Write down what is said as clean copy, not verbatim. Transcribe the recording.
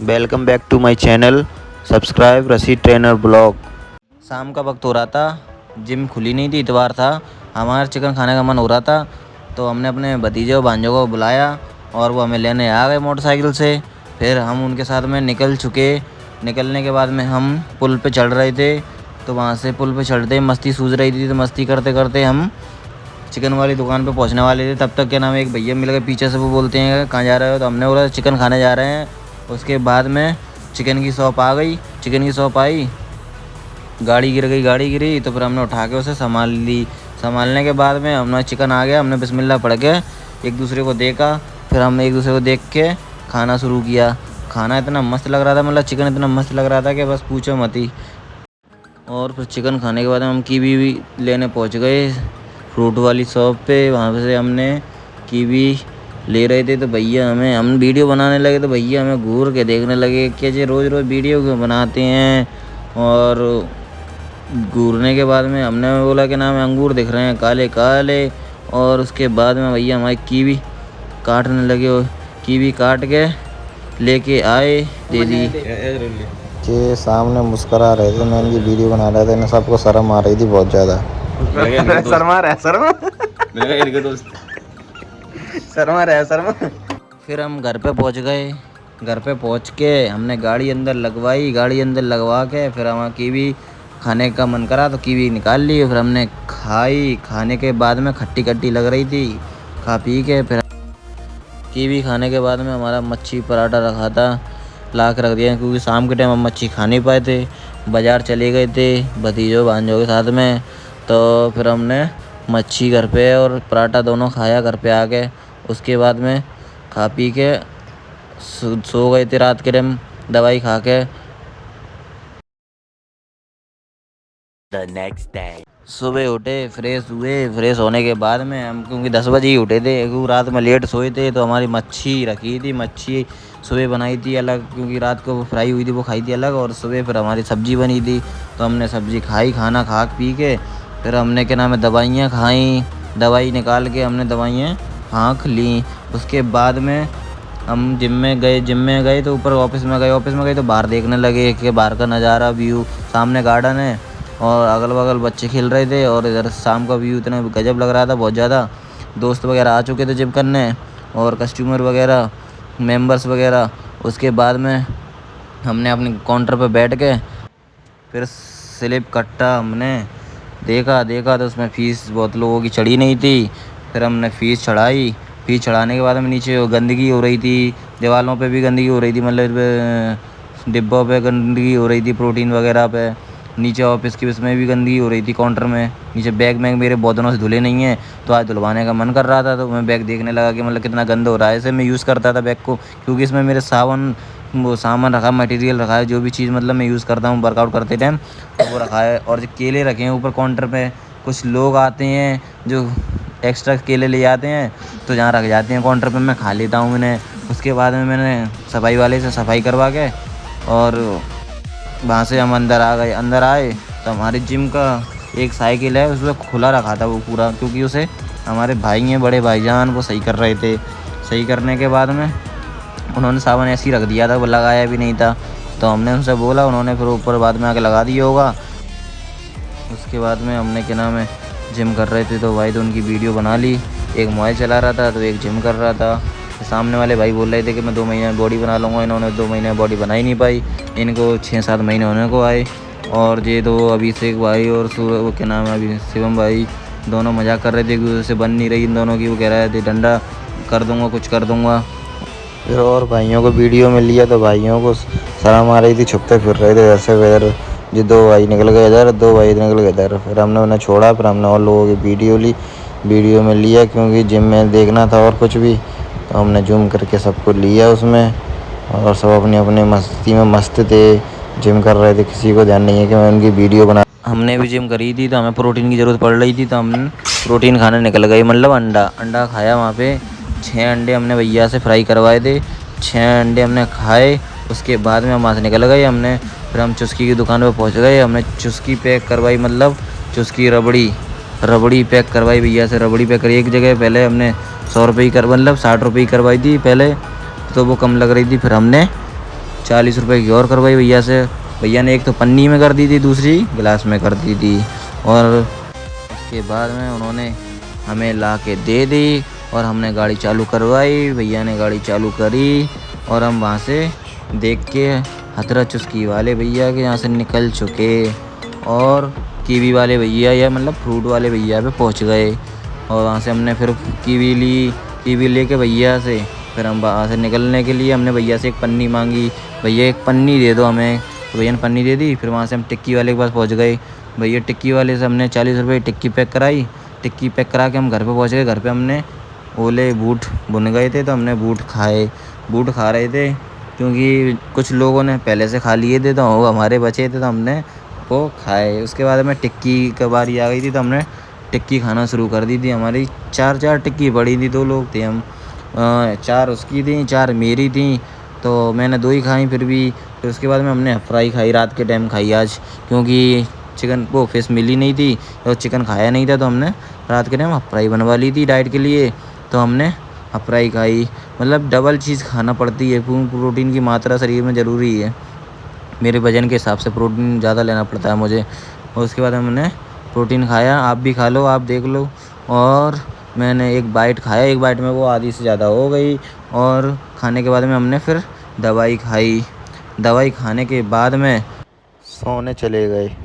Welcome back to my channel. Subscribe Rashid trainer blog. शाम का वक्त हो रहा था, जिम खुली नहीं थी, इतवार था। हमारा चिकन खाने का मन हो रहा था, तो हमने अपने भतीजे और भांजों को बुलाया और वो हमें लेने आ गए मोटरसाइकिल से। फिर हम उनके साथ में निकल चुके। निकलने के बाद में हम पुल पे चढ़ रहे थे, तो वहाँ से पुल पे चढ़ते मस्ती सूझ रही थी, तो मस्ती करते करते हम चिकन वाली दुकान पे पहुंचने वाले थे। तब तक क्या नाम है, एक भैया मिल गए पीछे से। वो बोलते हैं कहाँ जा रहे हो, तो हमने बोला चिकन खाने जा रहे हैं। उसके बाद में चिकन की शॉप आ गई। चिकन की शॉप आई, गाड़ी गिर गई, गाड़ी गिरी तो फिर हमने उठा के उसे संभाल ली। संभालने के बाद में हमने चिकन आ गया, हमने बिस्मिल्लाह पढ़ के एक दूसरे को देखा। फिर हमने एक दूसरे को देख के खाना शुरू किया। खाना इतना मस्त लग रहा था, मतलब चिकन इतना मस्त लग रहा था कि बस पूछो मत ही। और फिर चिकन खाने के बाद हम कीवी भी लेने पहुंच गए फ्रूट वाली शॉप पे। वहाँ से हमने कीवी ले रहे थे, तो भैया हम वीडियो बनाने लगे, तो भैया हमें घूर के देखने लगे कि ये रोज़ रोज़ वीडियो क्यों बनाते हैं। और घूरने के बाद में हमने बोला कि नाम अंगूर दिख रहे हैं काले काले। और उसके बाद में भैया हमारी कीवी काटने लगे और कीवी काट के लेके आए, दे दी। के सामने मुस्करा रहे थे, मैं इनकी वीडियो बना रहा था, इन्हें सबको शर्म आ रही थी बहुत ज़्यादा। शर्मा रहा शर्मा। फिर हम घर पे पहुंच गए। घर पे पहुंच के हमने गाड़ी अंदर लगवाई। गाड़ी अंदर लगवा के फिर हमारा कीवी खाने का मन करा तो कीवी निकाल ली। फिर हमने खाई। खाने के बाद में खट्टी खट्टी लग रही थी। खा पी के फिर कीवी खाने के बाद में हमारा मच्छी पराठा रखा था, ला के रख दिया, क्योंकि शाम के टाइम हम मच्छी खा नहीं पाए थे। बाज़ार चले गए थे भतीजों भांजों के साथ में, तो फिर हमने मच्छी घर पे और पराठा दोनों खाया घर पे आके। उसके बाद में खा पी के सो गए थे रात के टाइम दवाई खा के। सुबह उठे, फ्रेश हुए। फ्रेश होने के बाद में हम, क्योंकि 10 बजे ही उठे थे, क्योंकि रात में लेट सोए थे, तो हमारी मच्छी रखी थी। मच्छी सुबह बनाई थी अलग, क्योंकि रात को वो फ्राई हुई थी, वो खाई थी अलग। और सुबह फिर हमारी सब्ज़ी बनी थी, तो हमने सब्ज़ी खाई। खाना खा पी के फिर हमने क्या नाम है दवाइयाँ खाई। दवाई निकाल के हमने दवाइयाँ हाँक ली। उसके बाद में हम जिम में गए तो ऊपर ऑफिस में गए तो बाहर देखने लगे कि बाहर का नज़ारा, व्यू, सामने गार्डन है और अगल बगल बच्चे खेल रहे थे। और इधर शाम का व्यू इतना गजब लग रहा था, बहुत ज़्यादा। दोस्त वगैरह आ चुके थे जिम करने और कस्टमर वगैरह, मेंबर्स वगैरह। उसके बाद में हमने अपने काउंटर पर बैठ के फिर स्लिप कट्टा हमने देखा तो उसमें फ़ीस बहुत लोगों की चढ़ी नहीं थी। फिर हमने फ़ीस चढ़ाई। फ़ीस चढ़ाने के बाद में नीचे गंदगी हो रही थी, दीवारों पे भी गंदगी हो रही थी, मतलब डिब्बों पे गंदगी हो रही थी, प्रोटीन वगैरह पे। नीचे ऑफिस की उसमें भी गंदगी हो रही थी काउंटर में। नीचे बैग मेरे बहुत दिनों से धुले नहीं हैं, तो आज धुलवाने का मन कर रहा था, तो मैं बैग देखने लगा कि मतलब कितना गंदा हो रहा है। ऐसे मैं यूज़ करता था बैग को, क्योंकि इसमें मेरे वो सामान रखा, मटेरियल रखा है, जो भी चीज़ मतलब मैं यूज़ करता हूँ वर्कआउट करते टाइम, तो वो रखा है। और जो केले रखे हैं ऊपर काउंटर पे, कुछ लोग आते हैं जो एक्स्ट्रा केले ले जाते हैं, तो जहाँ रख जाते हैं काउंटर पे, मैं खा लेता हूँ उन्हें। उसके बाद में मैंने सफाई वाले से सफाई करवा के और वहाँ से हम अंदर आ गए। अंदर आए तो हमारी जिम का एक साइकिल है, उसमें खुला रखा था वो पूरा, क्योंकि उसे हमारे भाई हैं, बड़े भाईजान, वो सही कर रहे थे। सही करने के बाद में उन्होंने सामान ऐसे ही रख दिया था, वो लगाया भी नहीं था, तो हमने उनसे बोला, उन्होंने फिर ऊपर बाद में आके लगा दिया होगा। उसके बाद में हमने क्या नाम है जिम कर रहे थे, तो भाई तो उनकी वीडियो बना ली। एक मोबाइल चला रहा था तो एक जिम कर रहा था। सामने वाले भाई बोल रहे थे कि मैं 2 महीने में बॉडी बना लूँगा। इन्होंने 2 महीने में बॉडी बना ही नहीं पाई, इनको 6-7 महीने होने को आए। और ये दो अभिषेक भाई और वो क्या नाम है अभी शिवम भाई, दोनों मजाक कर रहे थे कि उससे बन नहीं रही इन दोनों की। वो कह रहे थे डंडा कर दूँगा, कुछ कर दूँगा। फिर और भाइयों को वीडियो में लिया, तो भाइयों को शर्म आ रही थी, छुपते फिर रहे थे ऐसे वेदर। जो 2 भाई निकल गए इधर, 2 भाई निकल गए इधर। फिर हमने उन्हें छोड़ा, फिर हमने और लोगों की वीडियो ली, वीडियो में लिया, क्योंकि जिम में देखना था और कुछ भी, तो हमने जूम करके सबको लिया उसमें। और सब अपनी अपनी मस्ती में मस्त थे, जिम कर रहे थे, किसी को ध्यान नहीं है कि मैं उनकी वीडियो बना। हमने भी जिम करी थी, तो हमें प्रोटीन की ज़रूरत पड़ रही थी, तो हम प्रोटीन खाने निकल गए। मतलब अंडा खाया वहाँ पे। 6 अंडे हमने भैया से फ्राई करवाए थे, 6 अंडे हमने खाए। उसके बाद में हम वहाँ से निकल गए। फिर हम चुस्की की दुकान पर पहुँच गए। हमने चुस्की पैक करवाई, मतलब चुस्की रबड़ी पैक करवाई भैया से। रबड़ी पैक करी एक जगह, पहले हमने 100 रुपये की मतलब 60 रुपये की करवाई थी पहले, तो वो कम लग रही थी। फिर हमने 40 रुपये की और करवाई भैया से। भैया ने एक तो पन्नी में कर दी थी, दूसरी गिलास में कर दी थी, और उसके बाद में उन्होंने हमें ला के दे दी और हमने गाड़ी चालू करवाई। भैया ने गाड़ी चालू करी और हम वहाँ से देख के हथरा चुस्की वाले भैया के यहाँ से निकल चुके और कीवी वाले भैया, या मतलब फ्रूट वाले भैया पे पहुँच गए। और वहाँ से हमने फिर कीवी ली। कीवी लेके भैया से फिर हम वहाँ से निकलने के लिए हमने भैया से एक पन्नी मांगी, भैया एक पन्नी दे दो हमें। तो भैया ने पन्नी दे दी। फिर वहाँ से हम टिक्की वाले के पास पहुँच गए। भैया टिक्की वाले से हमने 40 रुपये की टिक्की पैक कराई। टिक्की पैक करा के हम घर पे पहुँच गए। घर पे हमने ओले बूट बुन गए थे, तो हमने बूट खाए। बूट खा रहे थे क्योंकि कुछ लोगों ने पहले से खा लिए थे, तो वो हमारे बचे थे, तो हमने वो खाए। उसके बाद में टिक्की की बारी आ गई थी, तो हमने टिक्की खाना शुरू कर दी थी। हमारी 4 टिक्की पड़ी थी, 2 लोग थे हम। 4 उसकी थी, 4 मेरी थी, तो मैंने 2 ही खाई फिर भी। फिर उसके बाद में हमने फ्राई खाई, रात के टाइम खाई आज, क्योंकि चिकन वो फिश मिली नहीं थी और चिकन खाया नहीं था, तो हमने रात के टाइम फ्राई बनवा ली थी डाइट के लिए, तो हमने फ्राई खाई। मतलब डबल चीज़ खाना पड़ती है, प्रोटीन की मात्रा शरीर में ज़रूरी है। मेरे वज़न के हिसाब से प्रोटीन ज़्यादा लेना पड़ता है मुझे। और उसके बाद हमने प्रोटीन खाया। आप भी खा लो, आप देख लो। और मैंने एक बाइट खाया, एक बाइट में वो आधी से ज़्यादा हो गई। और खाने के बाद में हमने फिर दवाई खाई। दवाई खाने के बाद में सोने चले गए।